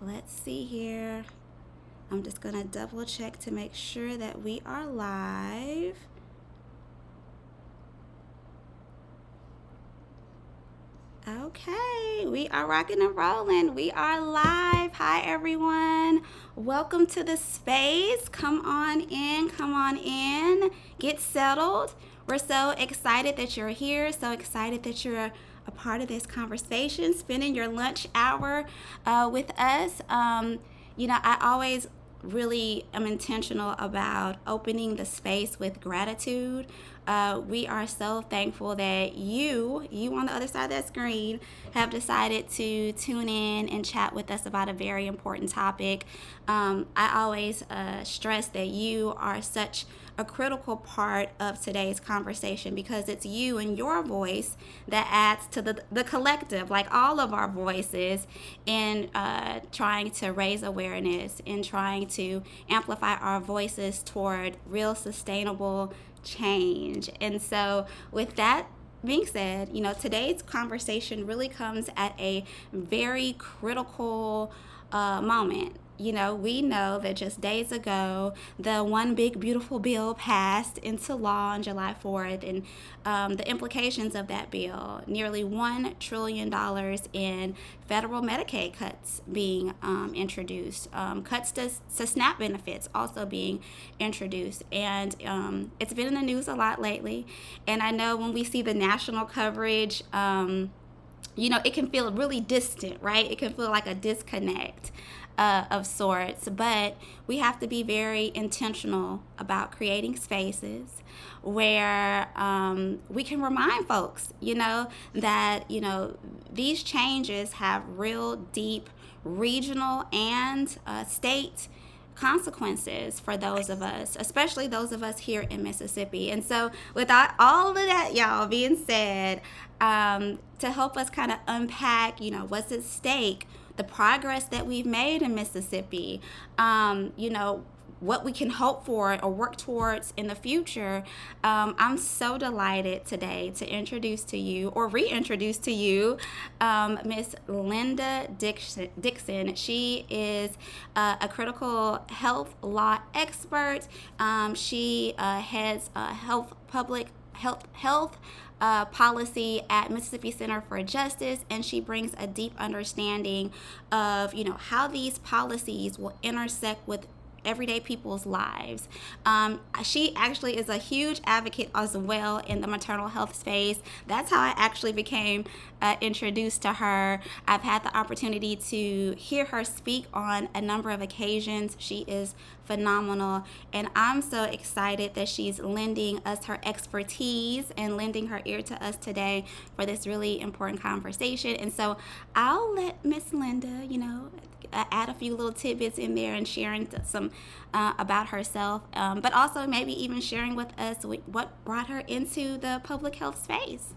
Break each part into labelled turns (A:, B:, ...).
A: Let's see here. I'm just going to double check to make sure that we are live. Okay, we are rocking and rolling. We are live. Hi, everyone. Welcome to the space. Come on in, come on in. Get settled. We're so excited that you're here, so excited that you're a part of this conversation, spending your lunch hour with us. I always really am intentional about opening the space with gratitude. We are so thankful that you on the other side of that screen have decided to tune in and chat with us about a very important topic. I always stress that you are such a critical part of today's conversation because it's you and your voice that adds to the collective, like all of our voices, in trying to raise awareness, in trying to amplify our voices toward real sustainable change. And so with that being said, today's conversation really comes at a very critical moment. We know that just days ago, the One Big Beautiful Bill passed into law on July 4th, and the implications of that bill, nearly $1 trillion in federal Medicaid cuts being introduced, cuts to SNAP benefits also being introduced. And it's been in the news a lot lately. And I know when we see the national coverage, it can feel really distant, right? It can feel like a disconnect of sorts, but we have to be very intentional about creating spaces where we can remind folks, that, these changes have real deep regional and state consequences for those of us, especially those of us here in Mississippi. And so without all of that, y'all, being said, to help us kind of unpack, what's at stake, the progress that we've made in Mississippi, what we can hope for or work towards in the future, I'm so delighted today to introduce to you or reintroduce to you Miss Linda Dixon. She is a critical health law expert. She heads public health policy at Mississippi Center for Justice, and she brings a deep understanding of how these policies will intersect with everyday people's lives. She actually is a huge advocate as well in the maternal health space. That's how I actually became introduced to her. I've had the opportunity to hear her speak on a number of occasions. She is phenomenal, and I'm so excited that she's lending us her expertise and lending her ear to us today for this really important conversation. And so I'll let Miss Linda, add a few little tidbits in there and sharing some about herself, but also maybe even sharing with us what brought her into the public health space.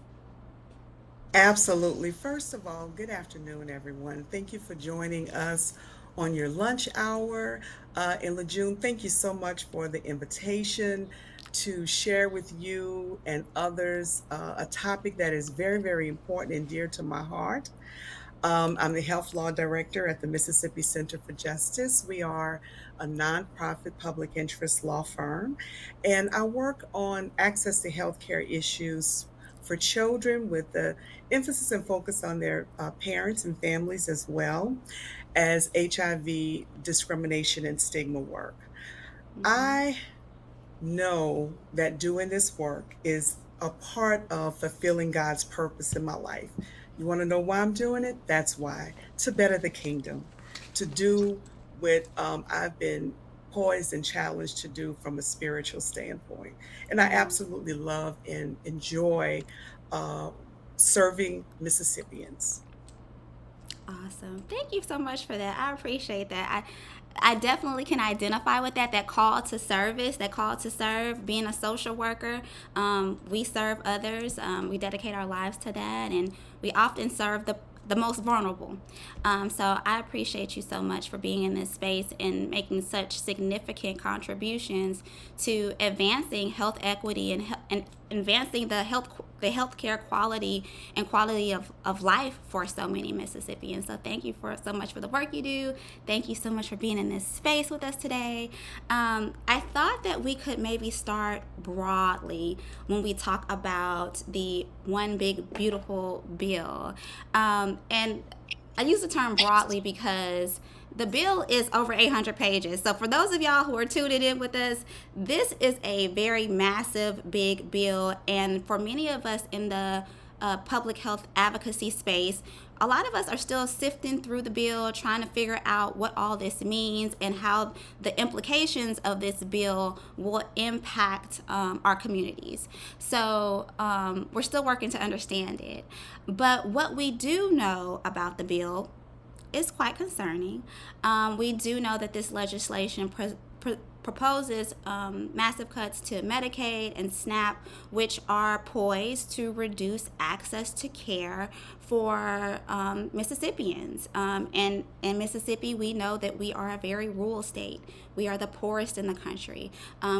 B: Absolutely. First of all, good afternoon, everyone. Thank you for joining us on your lunch hour in Lejeune. Thank you so much for the invitation to share with you and others a topic that is very, very important and dear to my heart. I'm the health law director at the Mississippi Center for Justice. We are a nonprofit public interest law firm, and I work on access to healthcare issues for children with the emphasis and focus on their parents and families, as well as HIV discrimination and stigma work.
A: Mm-hmm.
B: I know that doing this work is a part of fulfilling God's purpose in my life. You want to know why I'm doing it? That's why. To better the kingdom, to do what I've been poised and challenged to do from a spiritual standpoint. And I absolutely love and enjoy uh, serving Mississippians.
A: Awesome. Thank you so much for that. I appreciate that. I definitely can identify with that call to service, that call to serve, being a social worker. We serve others. We dedicate our lives to that, and we often serve the most vulnerable. So I appreciate you so much for being in this space and making such significant contributions to advancing health equity and advancing the health the healthcare quality and quality of life for so many Mississippians. So thank you for so much for the work you do. Thank you so much for being in this space with us today. I thought that we could maybe start broadly when we talk about the One Big Beautiful Bill. And I use the term broadly because the bill is over 800 pages. So for those of y'all who are tuning in with us, this is a very massive, big bill. And for many of us in the public health advocacy space, a lot of us are still sifting through the bill, trying to figure out what all this means and how the implications of this bill will impact our communities. So we're still working to understand it. But what we do know about the bill is quite concerning. We do know that this legislation proposes massive cuts to Medicaid and SNAP, which are poised to reduce access to care for Mississippians. And in Mississippi, we know that we are a very rural state. We are the poorest in the country.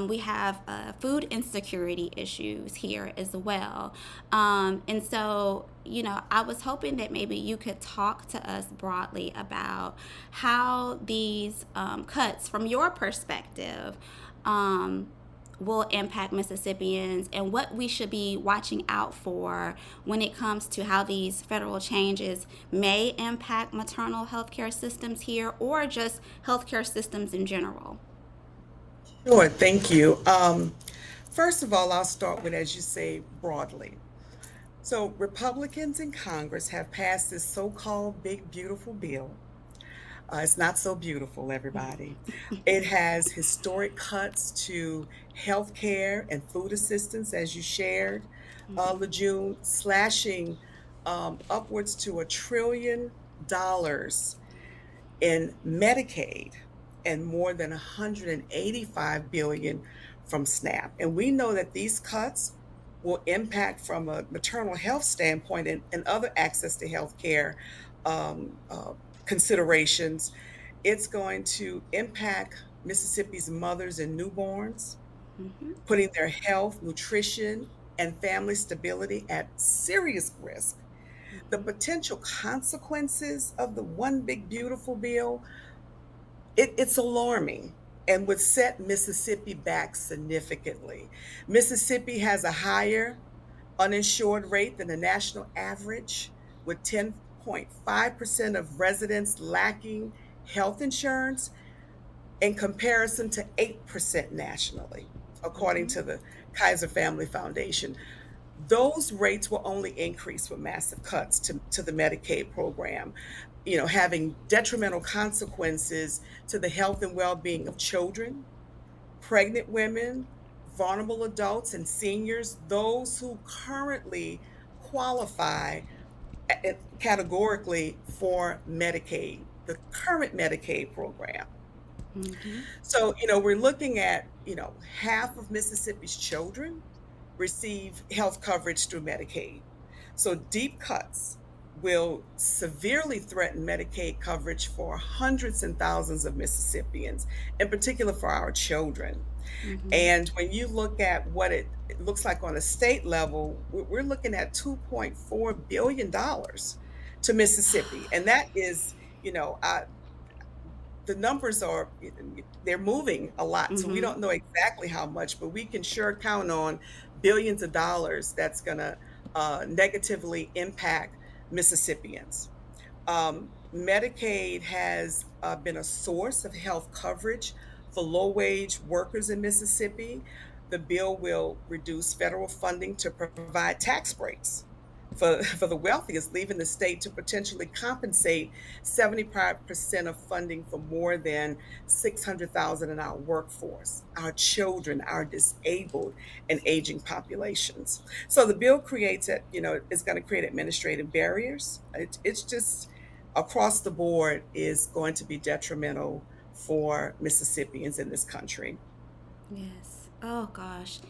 A: We have food insecurity issues here as well. And so, you know, I was hoping that maybe you could talk to us broadly about how these cuts, from your perspective, will impact Mississippians and what we should be watching out for when it comes to how these federal changes may impact maternal healthcare systems here or just healthcare systems in general.
B: Sure, thank you. First of all, I'll start with, as you say, broadly. So, Republicans in Congress have passed this so called Big Beautiful Bill. It's not so beautiful, everybody. It has historic cuts to health care and food assistance, as you shared, Lejeune, slashing upwards to $1 trillion in Medicaid and more than 185 billion from SNAP. And we know that these cuts will impact from a maternal health standpoint and other access to health care um, uh, considerations. It's going to impact Mississippi's mothers and newborns,
A: Mm-hmm.
B: putting their health, nutrition, and family stability at serious risk. The
A: Mm-hmm.
B: potential consequences of the One Big Beautiful Bill, it's alarming and would set Mississippi back significantly. Mississippi has a higher uninsured rate than the national average, with 10.5% of residents lacking health insurance in comparison to 8% nationally, according
A: Mm-hmm.
B: to the Kaiser Family Foundation. Those rates will only increase with massive cuts to the Medicaid program, you know, having detrimental consequences to the health and well-being of children, pregnant women, vulnerable adults, and seniors, those who currently qualify categorically for Medicaid, the current Medicaid program.
A: Mm-hmm.
B: So, you know, we're looking at, you know, half of Mississippi's children receive health coverage through Medicaid. So deep cuts will severely threaten Medicaid coverage for hundreds and thousands of Mississippians, in particular for our children.
A: Mm-hmm.
B: And when you look at what it looks like on a state level, we're looking at $2.4 billion to Mississippi. And that is, you know, the numbers are, they're moving a lot. So we
A: Mm-hmm.
B: don't know exactly how much, but we can sure count on billions of dollars that's going to negatively impact Mississippians. Medicaid has been a source of health coverage for low wage workers in Mississippi. The bill will reduce federal funding to provide tax breaks for the wealthiest, leaving the state to potentially compensate 75% of funding for more than 600,000 in our workforce, our children, our disabled and aging populations. So the bill creates it, you know, it's going to create administrative barriers. It's just across the board is going to be detrimental for Mississippians in this country.
A: Yes. Oh gosh.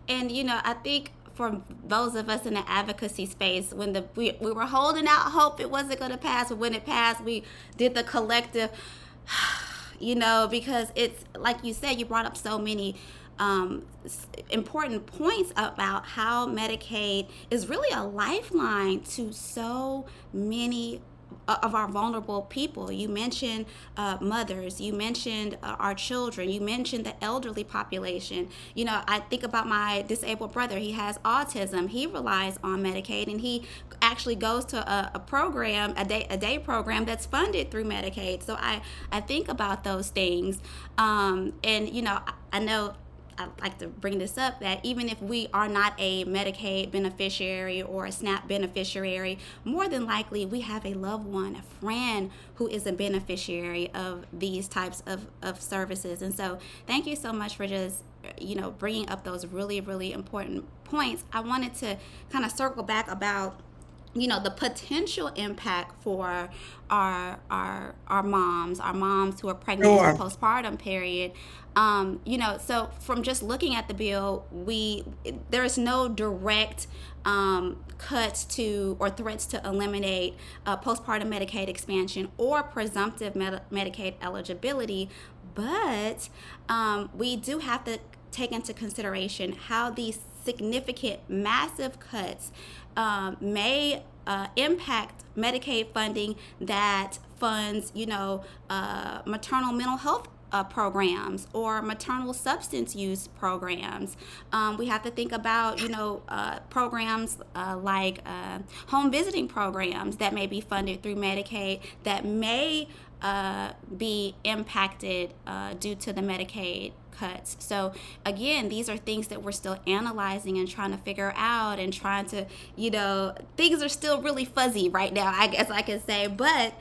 A: And you know, I think for those of us in the advocacy space, when we were holding out hope it wasn't going to pass, but when it passed, we did the collective, you know, because it's like you said, you brought up so many important points about how Medicaid is really a lifeline to so many of our vulnerable people. You mentioned mothers, you mentioned our children, you mentioned the elderly population. You know, I think about my disabled brother. He has autism. He relies on Medicaid, and he actually goes to a program, a day program that's funded through Medicaid. So I think about those things, and you know, I know I like to bring this up that even if we are not a Medicaid beneficiary or a SNAP beneficiary, more than likely we have a loved one, a friend who is a beneficiary of these types of services. And so thank you so much for just, you know, bringing up those really, really important points. I wanted to kind of circle back about, you know, the potential impact for our moms who are pregnant in the
B: Sure.
A: postpartum period. You know, so from just looking at the bill, there's no direct cuts to or threats to eliminate postpartum Medicaid expansion or presumptive Medicaid eligibility, but we do have to take into consideration how these significant, massive cuts may impact Medicaid funding that funds, you know, maternal mental health programs or maternal substance use programs. We have to think about, you know, programs like home visiting programs that may be funded through Medicaid that may be impacted due to the Medicaid cuts. So again, these are things that we're still analyzing and trying to figure out and trying to, you know, things are still really fuzzy right now, I guess I could say. But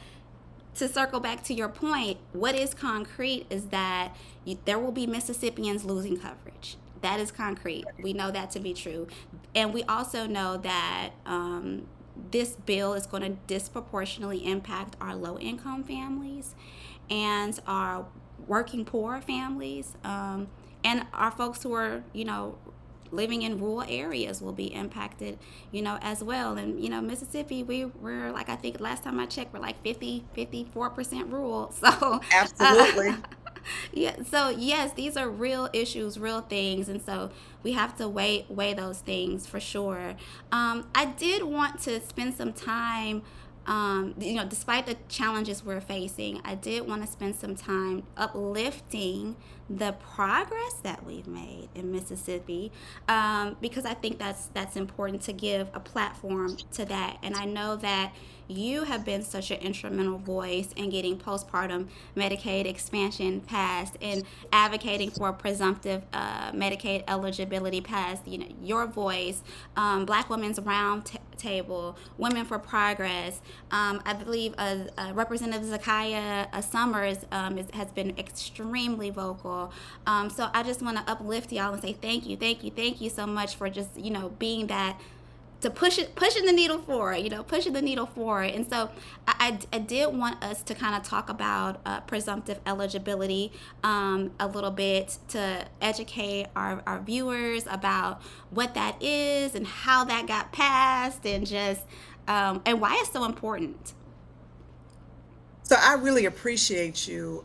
A: to circle back to your point, what is concrete is that there will be Mississippians losing coverage. That is concrete. We know that to be true. And we also know that this bill is going to disproportionately impact our low income families and our working poor families, and our folks who are, you know, living in rural areas will be impacted, you know, as well. And, you know, Mississippi, we're like, I think last time I checked, we're like 54% rural. So, uh,
B: Absolutely.
A: yeah, so yes, these are real issues, real things. And so we have to weigh those things for sure. I did want to spend some time, you know, despite the challenges we're facing, I did want to spend some time uplifting the progress that we've made in Mississippi, because I think that's important to give a platform to that. And I know that you have been such an instrumental voice in getting postpartum Medicaid expansion passed and advocating for presumptive Medicaid eligibility passed. You know, your voice, Black Women's Table, Women for Progress. I believe Representative Zakiya Summers has been extremely vocal. So I just want to uplift y'all and say thank you, thank you, thank you so much for just, you know, being that, to pushing the needle forward, you know, pushing the needle forward. And so I did want us to kind of talk about presumptive eligibility a little bit to educate our viewers about what that is and how that got passed and just and why it's so important.
B: So I really appreciate you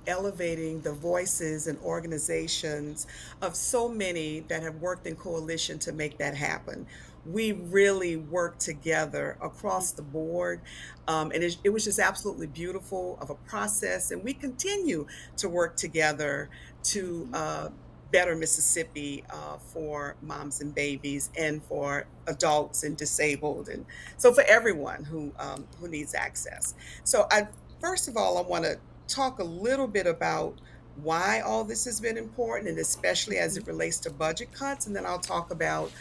B: elevating the voices and organizations of so many that have worked in coalition to make that happen. We really worked together across the board, and it was just absolutely beautiful of a process. And we continue to work together to better Mississippi for moms and babies, and for adults and disabled, and so for everyone who needs access. So I First of all, I want to talk a little bit about why all this has been important, and especially as it relates to budget cuts. And then I'll talk about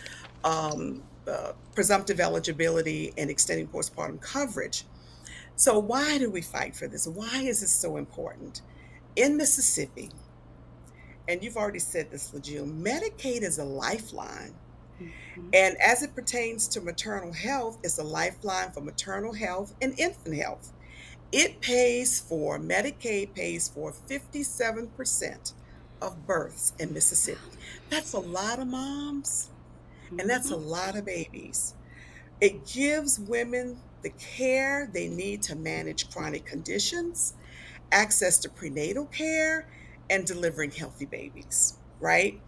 B: presumptive eligibility and extending postpartum coverage. So, why do we fight for this? Why is this so important? In Mississippi, and you've already said this, LaJune, Medicaid is a lifeline.
A: Mhm.
B: And as it pertains to maternal health, it's a lifeline for maternal health and infant health. Medicaid pays for 57% of births in Mississippi. That's a lot of moms, and that's a
A: Mhm.
B: lot of babies. It gives women the care they need to manage chronic conditions, access to prenatal care, and delivering healthy babies. right?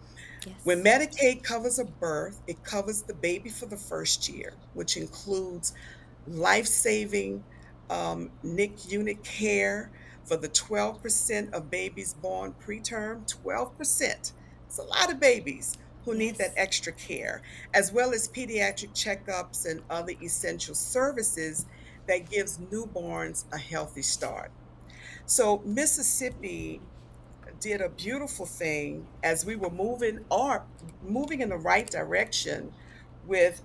B: When
A: Yes.
B: Medicaid covers a birth, it covers the baby for the first year, which includes life-saving NIC unit care for the 12% of babies born preterm. 12%. It's a lot of babies who need that
A: Yes.
B: extra care, as well as pediatric checkups and other essential services that gives newborns a healthy start. So Mississippi did a beautiful thing as we were moving in the right direction with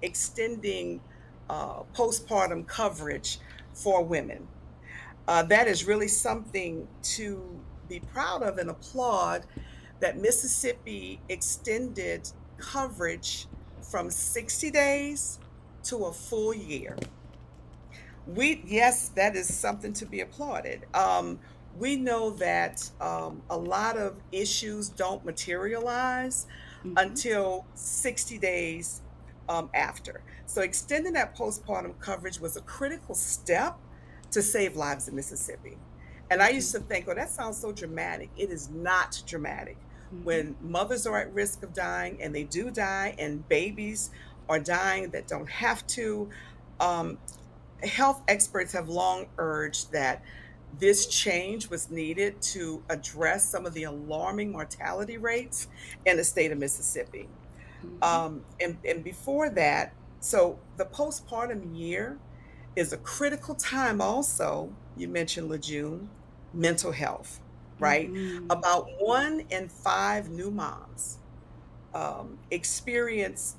B: extending postpartum coverage for women. That is really something to be proud of and applaud that Mississippi extended coverage from 60 days to a full year. Yes, that is something to be applauded. We know that a lot of issues don't materialize
A: Mm-hmm.
B: until 60 days after. So extending that postpartum coverage was a critical step to save lives in Mississippi. And I used to
A: Mm-hmm.
B: think, oh, that sounds so dramatic. It is not dramatic.
A: Mm-hmm.
B: When mothers are at risk of dying, and they do die, and babies are dying that don't have to, um, health experts have long urged that this change was needed to address some of the alarming mortality rates in the state of Mississippi.
A: Mm-hmm.
B: And before that, so the postpartum year is a critical time also. You mentioned Lejeune, mental health, right?
A: Mm-hmm.
B: About 1 in 5 new moms experience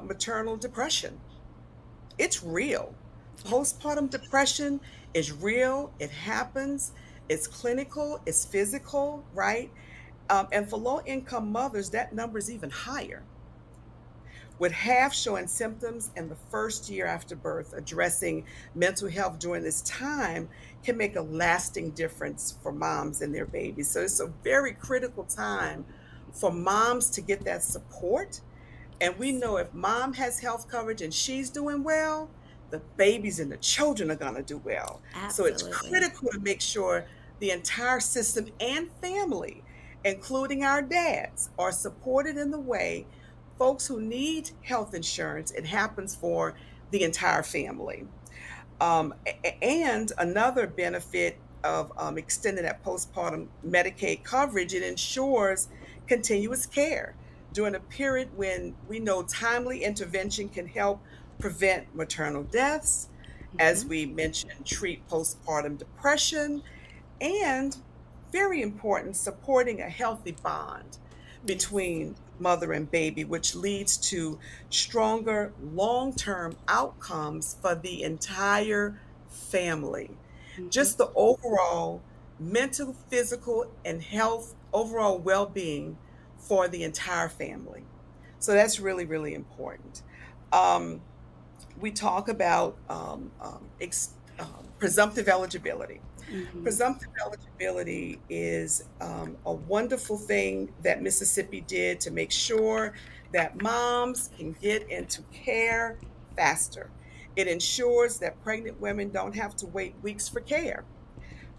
B: maternal depression. It's real.
A: Yes.
B: Postpartum depression is real. It happens. It's clinical. It's physical, right? And for low income mothers, that number is even higher. With half showing symptoms in the first year after birth, addressing mental health during this time can make a lasting difference for moms and their babies. So it's a very critical time for moms to get that support, and we
A: Yes.
B: know if mom has health coverage and she's doing well, the babies and the children are going to do well. So it's
A: Absolutely.
B: critical to make sure the entire system and family, including our dads, are supported in the way folks who need health insurance, it happens for the entire family. And another benefit of extending that postpartum Medicaid coverage, it ensures continuous care during a period when we know timely intervention can help prevent maternal deaths, as
A: Mm-hmm.
B: we mentioned, treat postpartum depression, and very important, supporting a healthy bond
A: Yes.
B: between mother and baby, which leads to stronger long term outcomes for the entire family.
A: Mm-hmm.
B: Just the overall mental, physical, and health, overall well being for the entire family. So that's really, really important. Um, we talk about presumptive eligibility.
A: Mm-hmm.
B: Presumptive eligibility is a wonderful thing that Mississippi did to make sure that moms can get into care faster. It ensures that pregnant women don't have to wait weeks for care.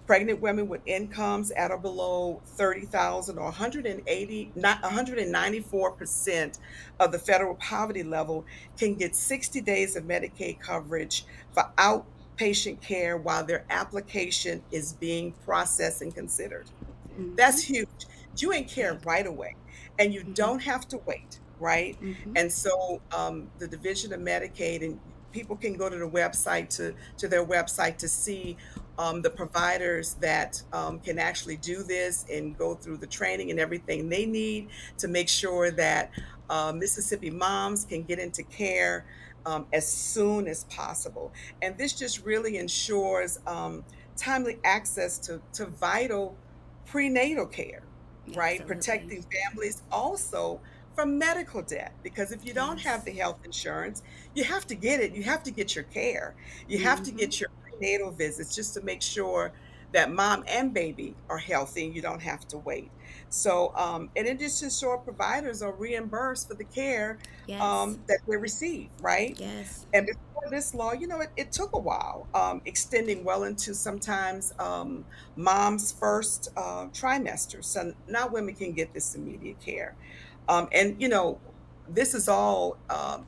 B: Pregnant women with incomes at or below 30,000 or 180, not 194% of the federal poverty level can get 60 days of Medicaid coverage for outpatient care while their application is being processed and considered.
A: Mm-hmm.
B: That's huge. You ain't
A: Yeah.
B: care right away, and you
A: Mm-hmm.
B: don't have to wait, right?
A: Mm-hmm.
B: And so the Division of Medicaid, and people can go to the website to their website to see the providers that can actually do this and go through the training and everything they need to make sure that Mississippi moms can get into care as soon as possible. And this just really ensures timely access to vital prenatal care, right?
A: Absolutely.
B: Protecting families also from medical debt. Because if you don't have
A: Yes.
B: the health insurance, you have to get it. You have to get your care. You have to
A: Mm-hmm.
B: get your prenatal visits just to make sure that mom and baby are healthy and you don't have to wait. So, and it just ensure providers are reimbursed for the care
A: Yes.
B: that they receive, right?
A: Yes.
B: And before this law, it took a while, extending well into sometimes mom's first trimester. So now women can get this immediate care. And, this is all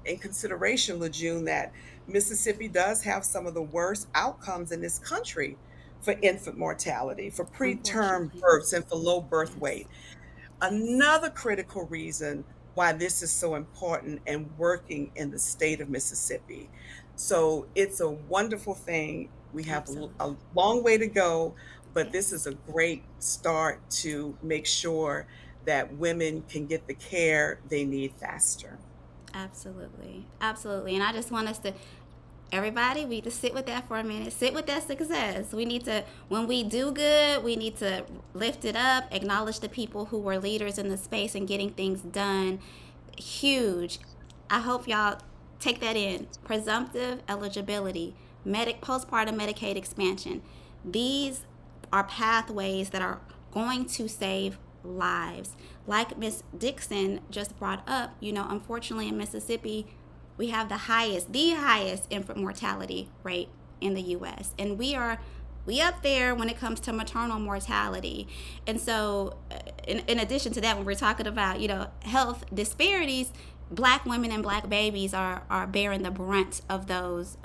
B: in consideration, LeJune, that Mississippi does have some of the worst outcomes in this country for infant mortality, for preterm
A: Unfortunately.
B: births, and for low birth
A: Yes.
B: weight.
A: Yes.
B: Another critical reason why this is so important and working in the state of Mississippi. So it's a wonderful thing. We have a
A: Absolutely.
B: long way to go, but this is
A: Yes.
B: a great start to make sure that women can get the care they need faster.
A: Absolutely. Absolutely. And I just want us to, everybody, we need to sit with that for a minute. Sit with that success. We need to, when we do good, we need to lift it up, acknowledge the people who were leaders in the space and getting things done. Huge. I hope y'all take that in. Presumptive eligibility, postpartum Medicaid expansion. These are pathways that are going to save lives. Like Miss Dixon just brought up, unfortunately in Mississippi, we have the highest infant mortality rate in the US. And we up there when it comes to maternal mortality. And so in addition to that, when we're talking about, health disparities, black women and black babies are bearing the brunt of those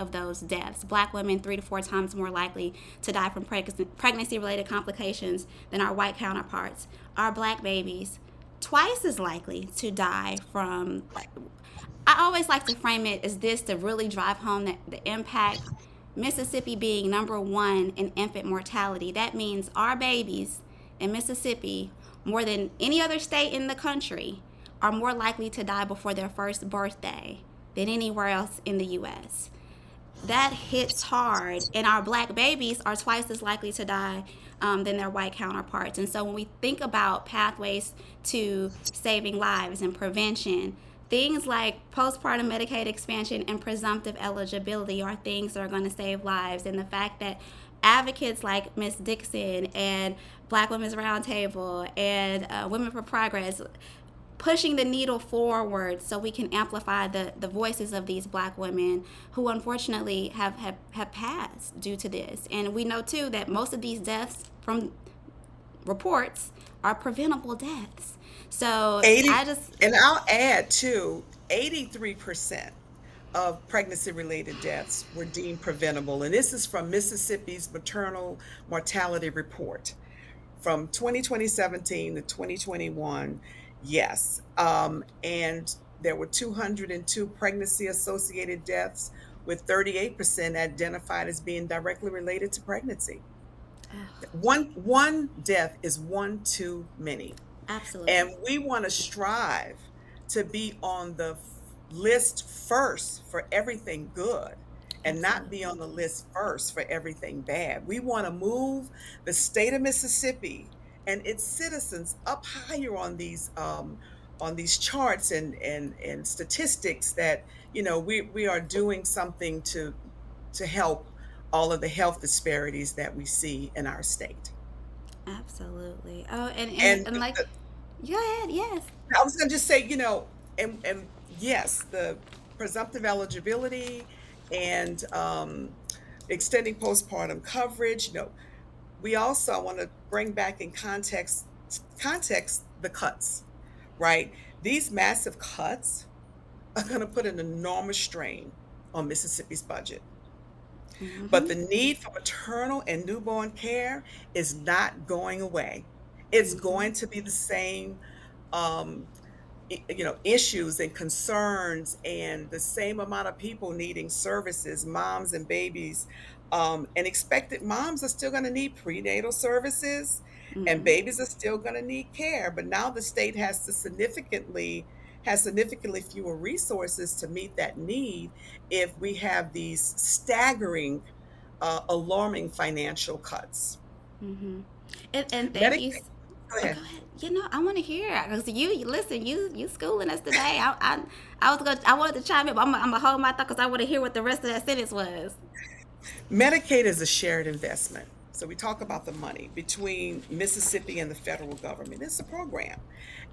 A: deaths. Black women 3 to 4 times more likely to die from pregnancy related complications than our white counterparts. Our black babies twice as likely to die from. I always like to frame it as this to really drive home the impact. Mississippi being number one in infant mortality, that means our babies in Mississippi, more than any other state in the country, are more likely to die before their first birthday than anywhere else in the US. That hits hard, and our black babies are twice as likely to die than their white counterparts. And so when we think about pathways to saving lives and prevention, things like postpartum Medicaid expansion and presumptive eligibility are things that are going to save lives. And the fact that advocates like Miss Dixon and Black Women's Roundtable and Women for Progress pushing the needle forward so we can amplify the voices of these black women who unfortunately have passed due to this. And we know too that most of these deaths from reports are preventable deaths. So
B: 80,
A: I just,
B: and I'll add too, 83% of pregnancy related deaths were deemed preventable. And this is from Mississippi's Maternal Mortality Report from 2017 to 2021. Yes. And there were 202 pregnancy associated deaths, with 38% identified as being directly related to pregnancy.
A: oh,
B: One death is one too many. And
A: absolutely.
B: we want to strive to be on the list first for everything good and not be
A: Absolutely.
B: on the list first for everything bad. We want to move the state of Mississippi and its citizens up higher on these charts and statistics that we are doing something to help all of the health disparities that we see in our state.
A: Absolutely. Oh,
B: And
A: and like, go ahead. Yes.
B: I was gonna just say, and yes, the presumptive eligibility and extending postpartum coverage. We also want to bring back in context the cuts, right? These massive cuts are going to put an enormous strain on Mississippi's budget. But
A: Mm-hmm.
B: the need for maternal and newborn care is not going away. It's
A: Mm-hmm.
B: going to be the same um, issues and concerns, and the same amount of people needing services, moms and babies. And expected moms are still going to need prenatal services, and
A: Mm-hmm.
B: babies are still going to need care. But now the state has significantly fewer resources to meet that need if we have these staggering, alarming financial cuts.
A: Mm-hmm. And thank you.
B: Medicaid, go
A: Oh,
B: ahead.
A: go ahead. I want to hear because you listen. You schooling us today. I wanted to chime in, but I'm gonna hold my thought because I want to hear what the rest of that sentence was.
B: Medicaid is a shared investment. So we talk about the money between Mississippi and the federal government. It's a program.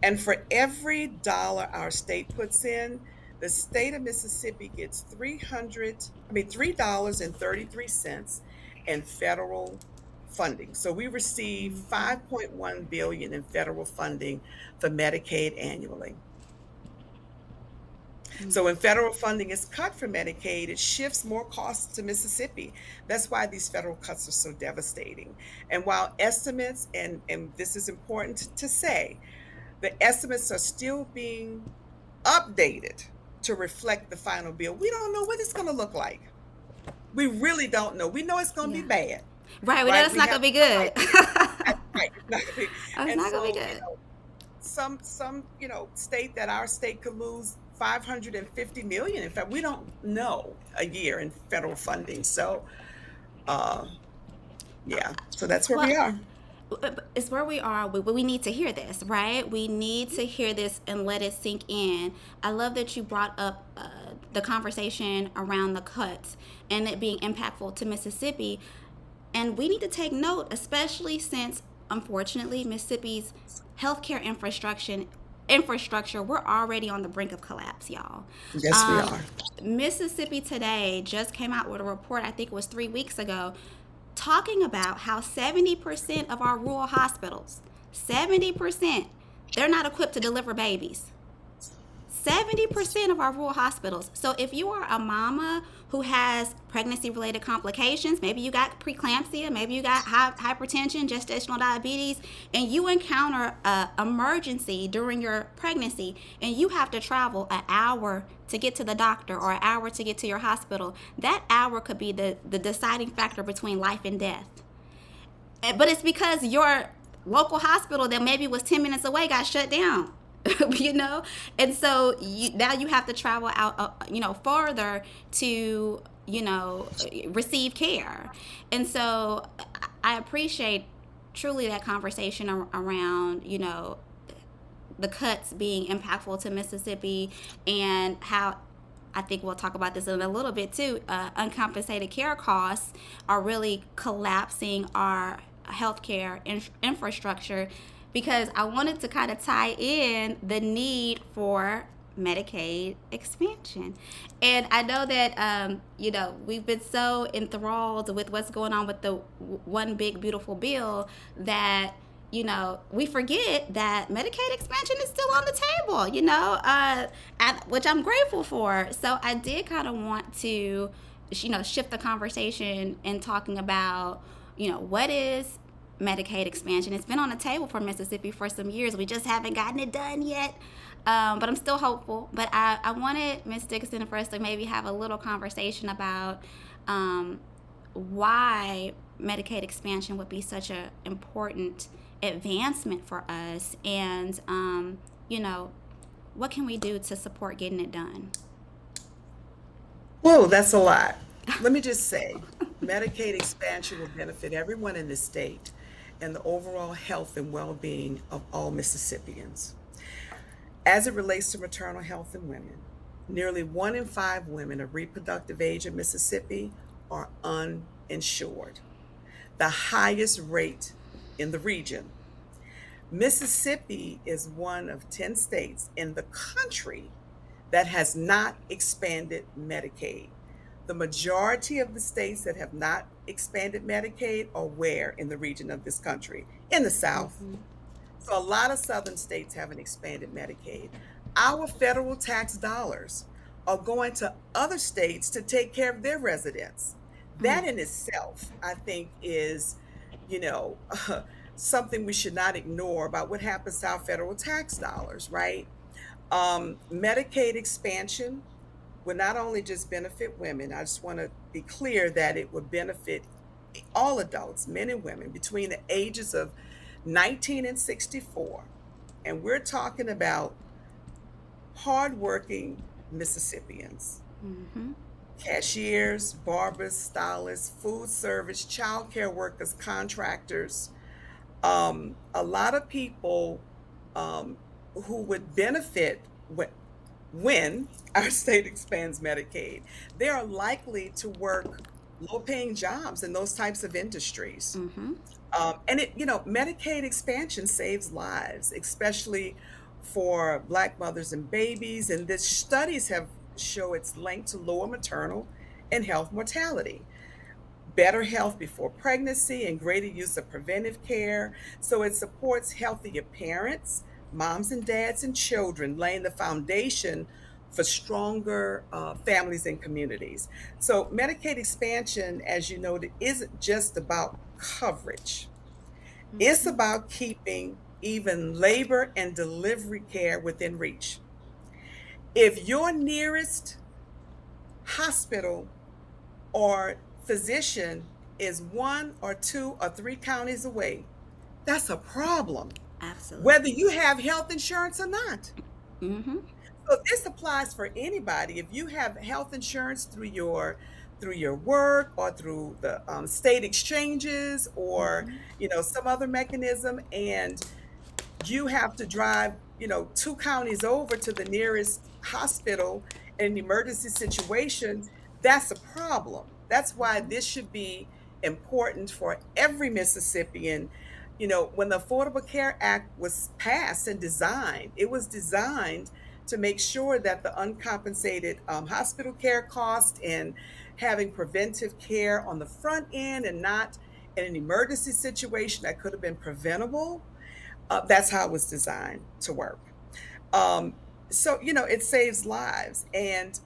B: And for every dollar our state puts in, the state of Mississippi gets $3.33 in federal funding. So we receive
A: Mhm.
B: 5.1 billion in federal funding for Medicaid annually. So when federal funding is cut for Medicaid, it shifts more costs to Mississippi. That's why these federal cuts are so devastating. And while estimates, and this is important to say, the estimates are still being updated to reflect the final bill. We don't know what it's going to look like. We really don't know. We know it's going to
A: Yeah.
B: be bad,
A: Right. We know
B: right?
A: it's
B: We
A: not
B: have
A: gonna be
B: some
A: good.
B: idea. That's right. It's not gonna be.
A: It's
B: And
A: not gonna be
B: so,
A: good.
B: some state that our state could lose 550 million. In fact, we don't know a year in federal funding. So, uh, yeah. So that's where we
A: Well,
B: are.
A: it's where we are. We need to hear this, right? We need to hear this and let it sink in. I love that you brought up the conversation around the cuts and it being impactful to Mississippi. And we need to take note, especially since, unfortunately, Mississippi's healthcare infrastructure, we're already on the brink of collapse, y'all.
B: Yes, we
A: Um,
B: are.
A: Mississippi Today just came out with a report, I think it was 3 weeks ago, talking about how 70% of our rural hospitals, 70%, they're not equipped to deliver babies. 70% of our rural hospitals. So if you are a mama who has pregnancy related complications, maybe you got preeclampsia, maybe you got hypertension, gestational diabetes, and you encounter an emergency during your pregnancy and you have to travel an hour to get to the doctor or an hour to get to your hospital, that hour could be the deciding factor between life and death. But it's because your local hospital that maybe was 10 minutes away got shut down. you know and so now you have to travel out further to receive care. And so I appreciate truly that conversation around the cuts being impactful to Mississippi, and how I think we'll talk about this in a little bit too. Uncompensated care costs are really collapsing our healthcare infrastructure, because I wanted to kind of tie in the need for Medicaid expansion. And I know that, we've been so enthralled with what's going on with the one big beautiful bill that, we forget that Medicaid expansion is still on the table, which I'm grateful for. So I did kind of want to, shift the conversation and talking about, what is Medicaid expansion. It's been on the table for Mississippi for some years. We just haven't gotten it done yet. But I'm still hopeful. But I wanted Ms. Dixon for us to maybe have a little conversation about why Medicaid expansion would be such an important advancement for us, and what can we do to support getting it done?
B: Whoa, that's a lot. Let me just say, Medicaid expansion will benefit everyone in the state and the overall health and well-being of all Mississippians. As it relates to maternal health in women, nearly 1 in 5 women of reproductive age in Mississippi are uninsured, the highest rate in the region. Mississippi is one of 10 states in the country that has not expanded Medicaid. The majority of the states that have not expanded Medicaid are where in the region of this country? In the South.
A: Mm-hmm.
B: So a lot of Southern states haven't expanded Medicaid. Our federal tax dollars are going to other states to take care of their residents.
A: Mm.
B: That in itself, I think, is, you know, something we should not ignore about what happens to our federal tax dollars, right? Medicaid expansion would not only just benefit women, I just want to be clear that it would benefit all adults, men and women, between the ages of 19 and 64. And we're talking about hardworking Mississippians,
A: Mm-hmm.
B: cashiers, barbers, stylists, food service, childcare workers, contractors, a lot of people um, who would benefit when our state expands Medicaid. They are likely to work low-paying jobs in those types of industries.
A: Mm-hmm.
B: And Medicaid expansion saves lives, especially for Black mothers and babies. And the studies have show it's linked to lower maternal and health mortality, better health before pregnancy, and greater use of preventive care. So it supports healthier parents, moms and dads, and children, laying the foundation for stronger families and communities. So Medicaid expansion, as you noted, isn't just about coverage. It's
A: Mm-hmm.
B: about keeping even labor and delivery care within reach. If your nearest hospital or physician is one or two or three counties away, that's a problem, whether
A: Absolutely.
B: you have health insurance or not.
A: Mm-hmm.
B: So this applies for anybody. If you have health insurance through your work or through the state exchanges or
A: Mm-hmm.
B: some other mechanism, and you have to drive, two counties over to the nearest hospital in an emergency situation, that's a problem. That's why
A: Mm-hmm.
B: this should be important for every Mississippian. When the Affordable Care Act was passed and designed, it was designed to make sure that the uncompensated hospital care cost and having preventive care on the front end and not in an emergency situation that could have been preventable, that's how it was designed to work. Um, so it saves lives. And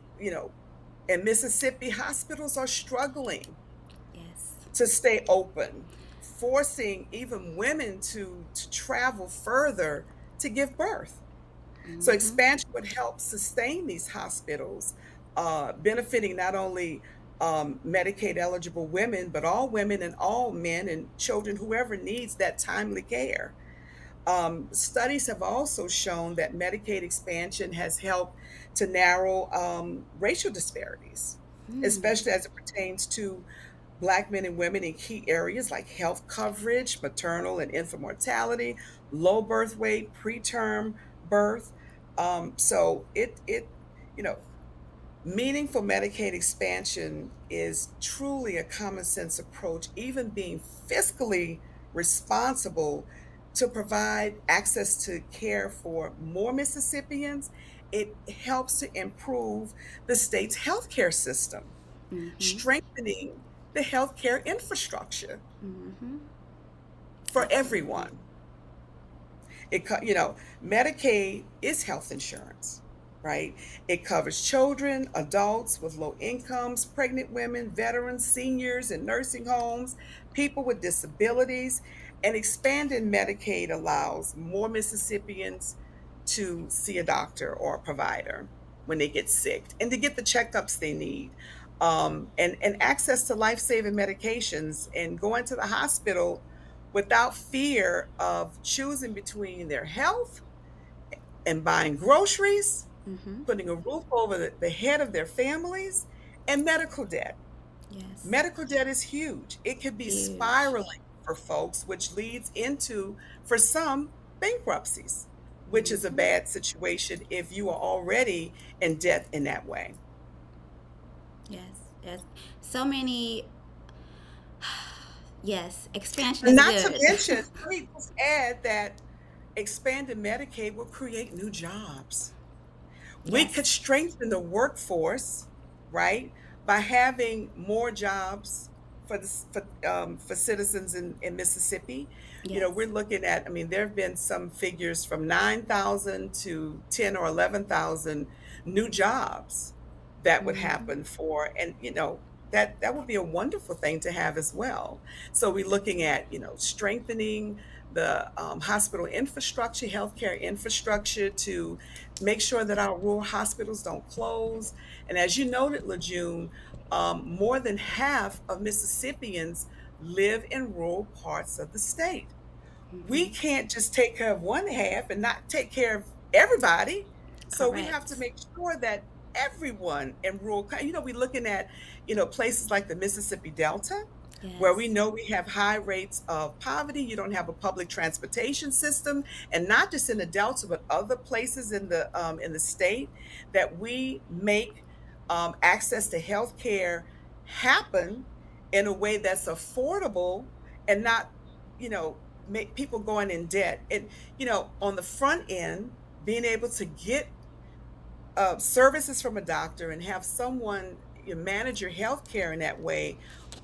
B: Mississippi hospitals are struggling
A: Yes.
B: to stay open, forcing even women to travel further to give birth. So
A: Mm-hmm.
B: expansion would help sustain these hospitals, benefiting not only Medicaid eligible women, but all women and all men and children, whoever needs that timely care. Studies have also shown that Medicaid expansion has helped to narrow racial disparities,
A: Mm.
B: especially as it pertains to Black men and women in key areas like health coverage, maternal and infant mortality, low birth weight, preterm birth. So you know, Meaningful Medicaid expansion is truly a common sense approach, even being fiscally responsible to provide access to care for more Mississippians. It helps to improve the state's healthcare system,
A: Mm-hmm.
B: strengthening the healthcare infrastructure
A: Mm-hmm.
B: for
A: Absolutely.
B: everyone. Medicaid is health insurance, right? It covers children, adults with low incomes, pregnant women, veterans, seniors in nursing homes, people with disabilities. And expanded Medicaid allows more Mississippians to see a doctor or a provider when they get sick and to get the checkups they need. And access to life-saving medications and going to the hospital without fear of choosing between their health and buying groceries,
A: Mm-hmm.
B: putting a roof over the head of their families, and medical debt.
A: Yes.
B: Medical debt is huge. It could be
A: Huge.
B: spiraling for folks, which leads into, for some, bankruptcies, which is a
A: Mm-hmm.
B: bad situation if you are already in debt in that way.
A: Yes. Yes. So many. Yes. Expansion is
B: Not to
A: good.
B: mention, let me just add that expanded Medicaid will create new jobs. We could
A: Yes.
B: strengthen the workforce, right, by having more jobs for citizens in Mississippi. We're
A: Yes.
B: looking at, I mean, there have been some figures from 9,000 to 10 or 11,000 new jobs that would
A: Mm-hmm.
B: happen that would be a wonderful thing to have as well. So we're looking at, strengthening the hospital infrastructure, healthcare infrastructure to make sure that our rural hospitals don't close. And as you noted, LaJune, more than half of Mississippians live in rural parts of the state. We
A: Mm-hmm.
B: can't just take care of one half and not take care of everybody. So we have to
A: Correct.
B: make sure that everyone in we're looking at, places like the Mississippi Delta, where we
A: Yes.
B: know we have high rates of poverty. You don't have a public transportation system, and not just in the Delta, but other places in the state, that we make access to health care happen in a way that's affordable and not, make people going in debt. And, on the front end, being able to get services from a doctor and have someone manage your health care in that way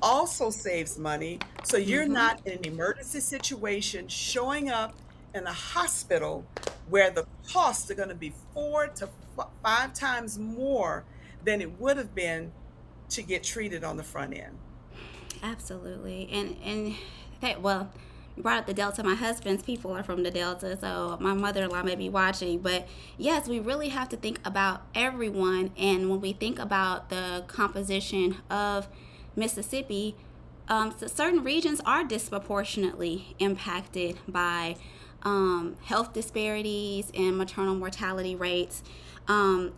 B: also saves money. So you're
A: Mm-hmm.
B: not in an emergency situation showing up in a hospital where the costs are going to be 4 to 5 times more than it would have been to get treated on the front end.
A: Absolutely. And that, well, you brought up the Delta. My husband's people are from the Delta, so my mother-in-law may be watching. But yes, we really have to think about everyone. And when we think about the composition of Mississippi, so certain regions are disproportionately impacted by health disparities and maternal mortality rates. I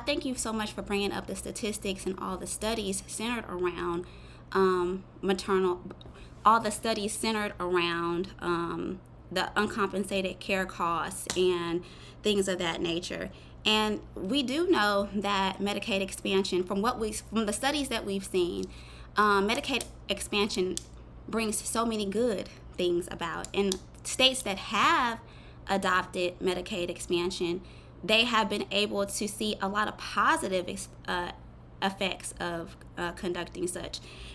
A: thank you so much for bringing up the statistics and all the studies centered around maternal, all the studies centered around the uncompensated care costs and things of that nature. And we do know that Medicaid expansion, from the studies that we've seen, Medicaid expansion brings so many good things about. In states that have adopted Medicaid expansion, they have been able to see a lot of positive effects of conducting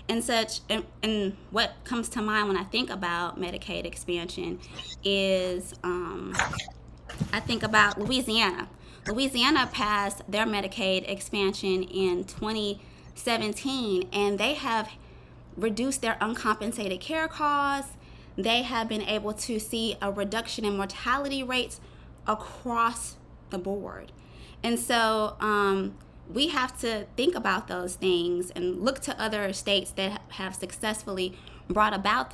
A: and what comes to mind when I think about Medicaid expansion is I think about Louisiana. Louisiana passed their Medicaid expansion in 2017, and they have reduced their uncompensated care costs. They have been able to see a reduction in mortality rates across the board. And so we have to think about those things and look to other states that have successfully brought about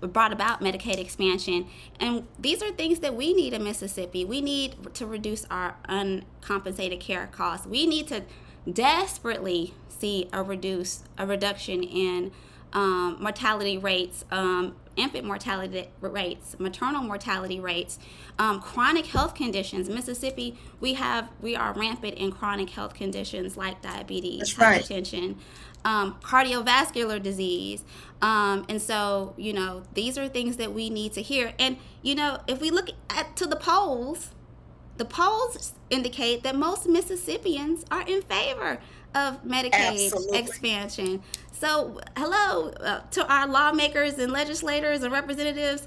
A: Medicaid expansion. And these are things that we need in Mississippi. We need to reduce our uncompensated care costs. We need to desperately see a reduction in mortality rates, infant mortality rates, maternal mortality rates, chronic health conditions. Mississippi, we are rampant in chronic health conditions like diabetes,
B: That's right.
A: hypertension, cardiovascular disease. And so, these are things that we need to hear. And, if we look to the polls indicate that most Mississippians are in favor of Medicaid
B: Absolutely.
A: expansion. So, hello to our lawmakers and legislators and representatives.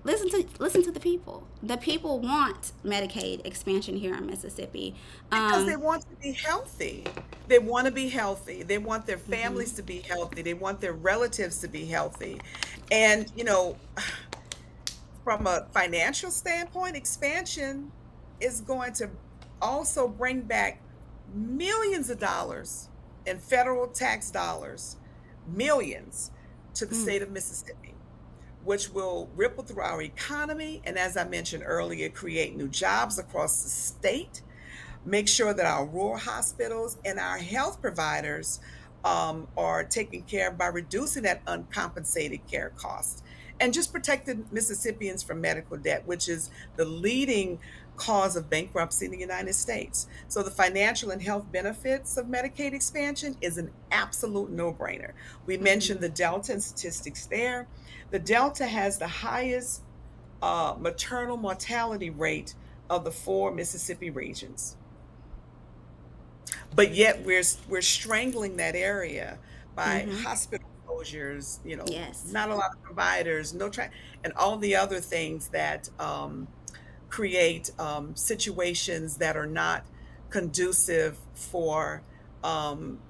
A: Listen to the people. The people want Medicaid expansion here in Mississippi.
B: Because they want to be healthy. They want to be healthy. They want their
A: Mm-hmm,
B: families to be healthy. They want their relatives to be healthy. And, from a financial standpoint, expansion is going to also bring back millions of dollars in federal tax dollars, millions to the
A: mm,
B: state of Mississippi, which will ripple through our economy. And as I mentioned earlier, create new jobs across the state, make sure that our rural hospitals and our health providers are taken care of by reducing that uncompensated care cost and just protecting Mississippians from medical debt, which is the leading cause of bankruptcy in the United States. So the financial and health benefits of Medicaid expansion is an absolute no-brainer. We
A: mm-hmm.
B: mentioned the Delta and statistics there. The Delta has the highest maternal mortality rate of the 4 Mississippi regions, but yet we're strangling that area by
A: Mm-hmm.
B: hospital closures,
A: Yes.
B: not a lot of providers, and all the other things that create situations that are not conducive for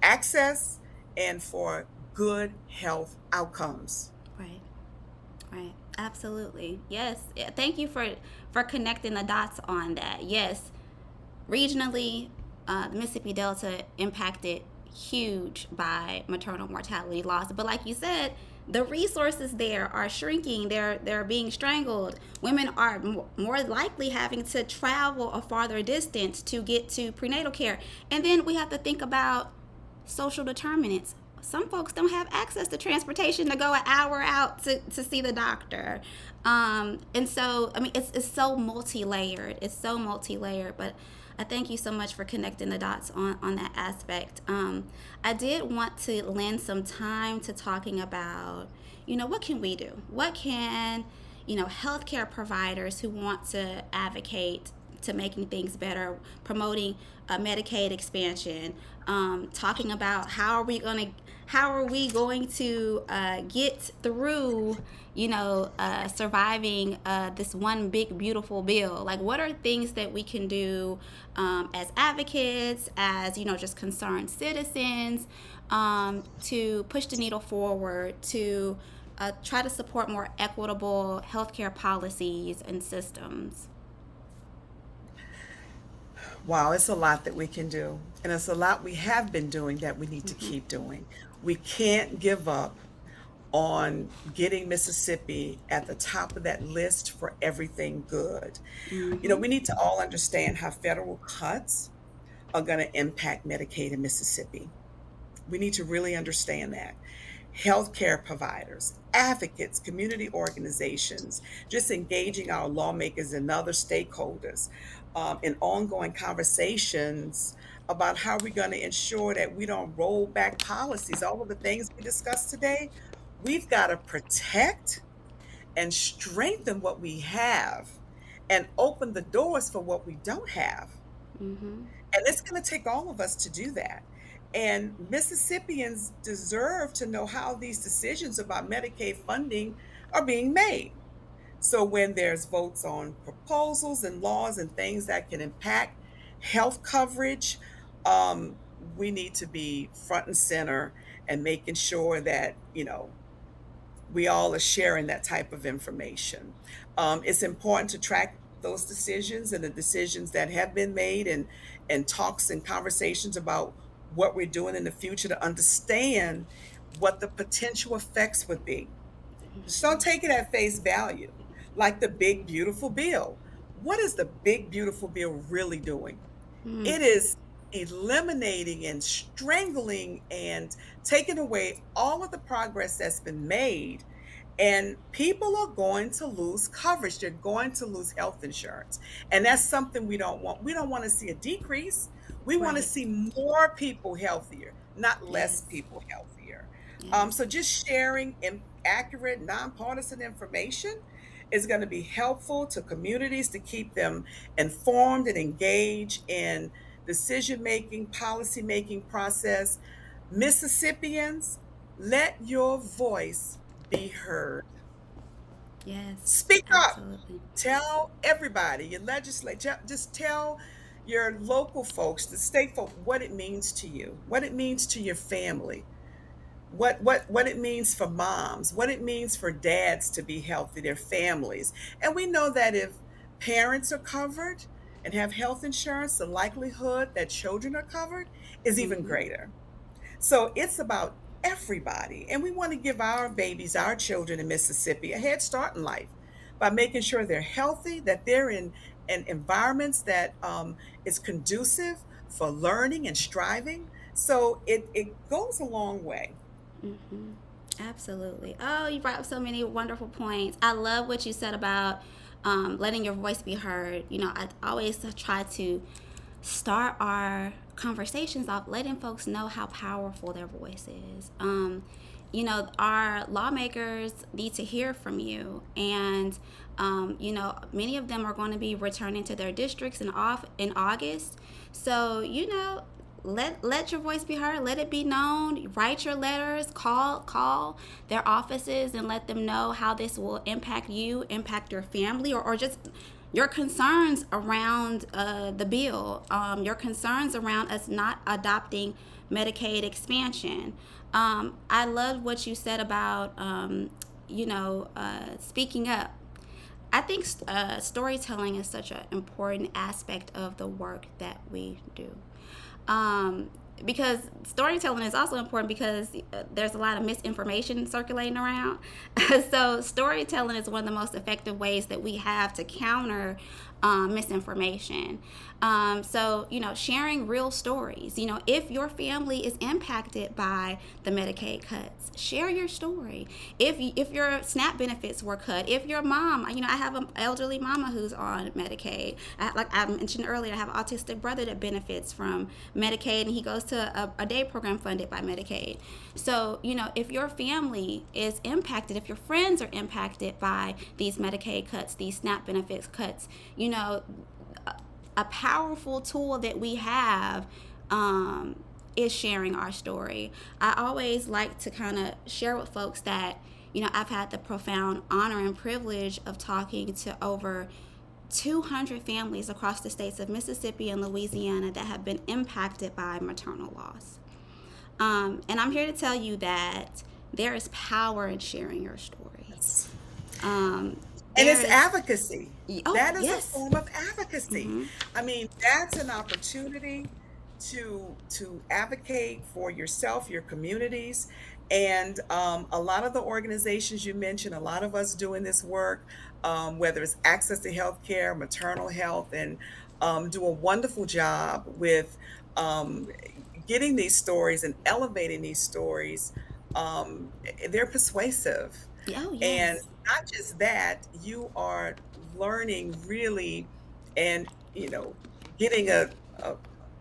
B: access and for good health outcomes.
A: Right. Right. Absolutely. Yes. Yeah, thank you for connecting the dots on that. Yes. Regionally, the Mississippi Delta impacted huge by maternal mortality loss. But like you said, the resources there are shrinking. They're being strangled. Women are more likely having to travel a farther distance to get to prenatal care. And then we have to think about social determinants. Some folks don't have access to transportation to go an hour out to see the doctor. And so, I mean, it's so multi-layered. It's so multi-layered. But I thank you so much for connecting the dots on that aspect. I did want to lend some time to talking about, what can we do? What can, healthcare providers who want to advocate to making things better, promoting Medicaid expansion, talking about how are we going to get through surviving this one big beautiful bill. Like, what are things that we can do as advocates, as just concerned citizens, to push the needle forward, to try to support more equitable healthcare policies and systems.
B: Wow, it's a lot that we can do. And it's a lot we have been doing that we need to
A: Mm-hmm.
B: keep doing. We can't give up on getting Mississippi at the top of that list for everything good.
A: Mm-hmm.
B: We need to all understand how federal cuts are going to impact Medicaid in Mississippi. We need to really understand that. Healthcare providers, advocates, community organizations, just engaging our lawmakers and other stakeholders in ongoing conversations about how we're going to ensure that we don't roll back policies. All of the things we discussed today, we've got to protect and strengthen what we have and open the doors for what we don't have.
A: Mm-hmm.
B: And it's going to take all of us to do that. And Mississippians deserve to know how these decisions about Medicaid funding are being made. So when there's votes on proposals and laws and things that can impact health coverage, we need to be front and center and making sure that, we all are sharing that type of information. It's important to track those decisions and the decisions that have been made, and talks and conversations about what we're doing in the future to understand what the potential effects would be. Just don't take it at face value. Like the big, beautiful bill. What is the big, beautiful bill really doing?
A: Mm-hmm.
B: It is eliminating and strangling and taking away all of the progress that's been made, and people are going to lose coverage. They're going to lose health insurance. And that's something we don't want. We don't want to see a decrease. We want to
A: Right.
B: see more people healthier, not less
A: Yes.
B: people healthier. So
A: Yes.
B: just sharing accurate, nonpartisan information is going to be helpful to communities to keep them informed and engaged in decision making, policy making process. Mississippians, let your voice be heard.
A: Yes.
B: Speak up.
A: Absolutely.
B: Tell everybody, your legislature, just tell your local folks, the state folk, what it means to you, what it means to your family, what it means for moms, what it means for dads to be healthy, their families. And we know that if parents are covered and have health insurance, the likelihood that children are covered is even
A: Mm-hmm.
B: greater. So it's about everybody. And we want to give our babies, our children in Mississippi, a head start in life by making sure they're healthy, that they're in environments that is conducive for learning and striving. So it goes a long way.
A: Mm-hmm. Absolutely. Oh, you brought up so many wonderful points. I love what you said about letting your voice be heard. I always try to start our conversations off letting folks know how powerful their voice is. Our lawmakers need to hear from you, and many of them are going to be returning to their districts in August. So let your voice be heard. Let it be known. Write your letters. Call their offices and let them know how this will impact you, impact your family, or just your concerns around the bill, your concerns around us not adopting Medicaid expansion. I love what you said about speaking up. I think storytelling is such an important aspect of the work that we do. Um, because storytelling is also important because there's a lot of misinformation circulating around. So storytelling is one of the most effective ways that we have to counter misinformation. So, sharing real stories. If your family is impacted by the Medicaid cuts, share your story. If your SNAP benefits were cut, if your mom, I have an elderly mama who's on Medicaid. Like I mentioned earlier, I have an autistic brother that benefits from Medicaid, and he goes to a day program funded by Medicaid. So, if your family is impacted, if your friends are impacted by these Medicaid cuts, these SNAP benefits cuts, a powerful tool that we have is sharing our story. I always like to kind of share with folks that, I've had the profound honor and privilege of talking to over 200 families across the states of Mississippi and Louisiana that have been impacted by maternal loss. And I'm here to tell you that there is power in sharing your story.
B: Yes. And it's advocacy.
A: Oh,
B: That is a
A: yes.
B: form of advocacy.
A: Mm-hmm.
B: I mean, that's an opportunity to advocate for yourself, your communities, and a lot of the organizations you mentioned, a lot of us doing this work, whether it's access to health care, maternal health, and do a wonderful job with um, getting these stories and elevating these stories. They're persuasive.
A: Oh,
B: And
A: yes.
B: not just that, you are learning really and, getting a,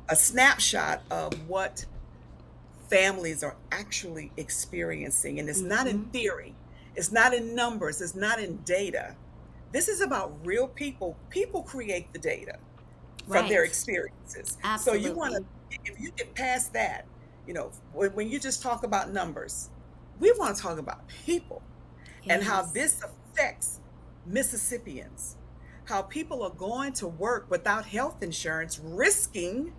B: a snapshot of what families are actually experiencing. And it's not in
A: Mm-hmm.
B: theory, it's not in numbers, it's not in data. This is about real people. People create the data from their
A: Right.
B: experiences. So you want to,
A: Absolutely.
B: if you get past that, when you just talk about numbers, we want to talk about people and how
A: Yes.
B: this affects Mississippians, how people are going to work without health insurance, risking,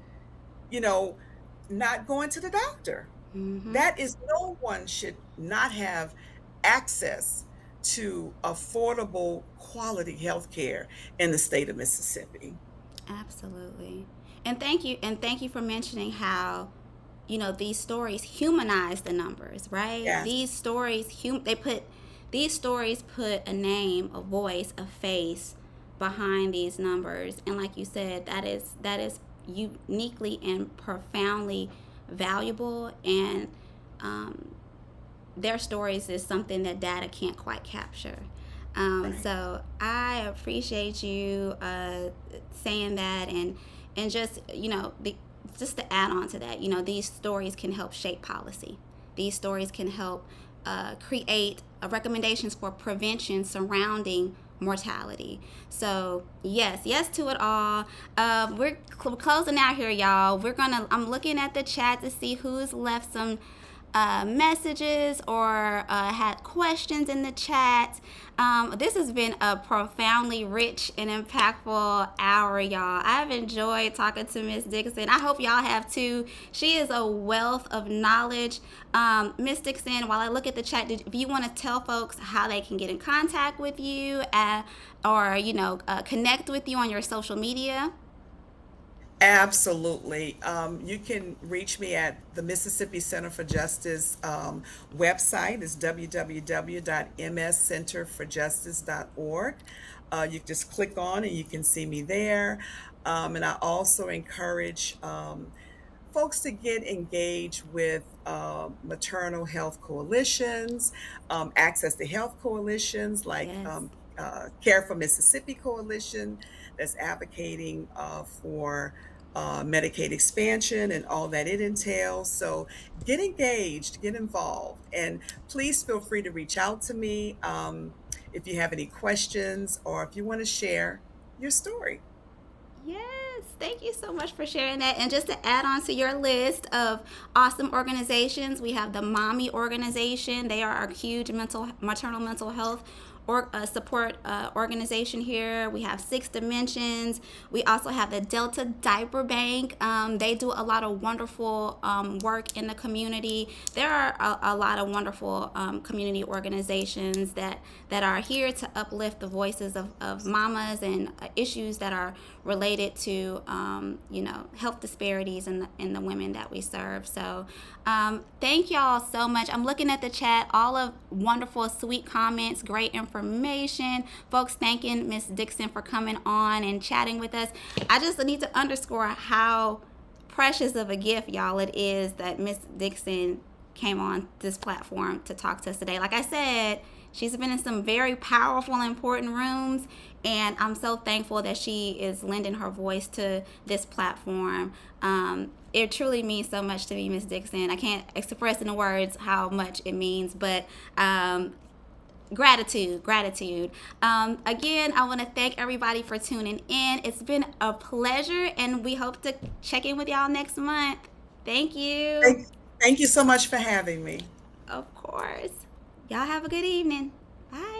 B: you know, not going to the doctor.
A: Mm-hmm.
B: That is, no one should not have access to affordable quality health care in the state of Mississippi.
A: Absolutely. And thank you for mentioning how, these stories humanize the numbers, right?
B: Yes.
A: These stories put a name, a voice, a face behind these numbers. And like you said, that is uniquely and profoundly valuable, and um, their stories is something that data can't quite capture.
B: Right.
A: So I appreciate you saying that, and just just to add on to that, these stories can help shape policy. These stories can help create recommendations for prevention surrounding mortality. So yes, yes to it all. We're closing out here, y'all. I'm looking at the chat to see who's left some messages or had questions in the chat. This has been a profoundly rich and impactful hour, y'all. I've enjoyed talking to Miss Dixon. I hope y'all have too. She is a wealth of knowledge. Miss Dixon, while I look at the chat, if you want to tell folks how they can get in contact with you or connect with you on your social media.
B: Absolutely. You can reach me at the Mississippi Center for Justice website. It's www.mscenterforjustice.org. You just click on and you can see me there. And I also encourage folks to get engaged with maternal health coalitions, access to health coalitions like
A: Yes.
B: Care for Mississippi Coalition that's advocating for Medicaid expansion and all that it entails. So get engaged, get involved, and please feel free to reach out to me if you have any questions or if you want to share your story.
A: Yes, thank you so much for sharing that. And just to add on to your list of awesome organizations, we have the Mommy Organization. They are a huge maternal mental health support organization here. We have Six Dimensions. We also have the Delta Diaper Bank. They do a lot of wonderful work in the community. There are a lot of wonderful community organizations that are here to uplift the voices of mamas and issues that are related to health disparities in the women that we serve. So thank y'all so much. I'm looking at the chat, all of wonderful, sweet comments, great information. information. Folks thanking Miss Dixon for coming on and chatting with us. I just need to underscore how precious of a gift, y'all, it is that Miss Dixon came on this platform to talk to us today. Like I said, she's been in some very powerful and important rooms, and I'm so thankful that she is lending her voice to this platform. It truly means so much to me, Miss Dixon. I can't express in the words how much it means, but gratitude. Again, I want to thank everybody for tuning in. It's been a pleasure, and we hope to check in with y'all next month. Thank you.
B: Thank you so much for having me.
A: Of course. Y'all have a good evening. Bye.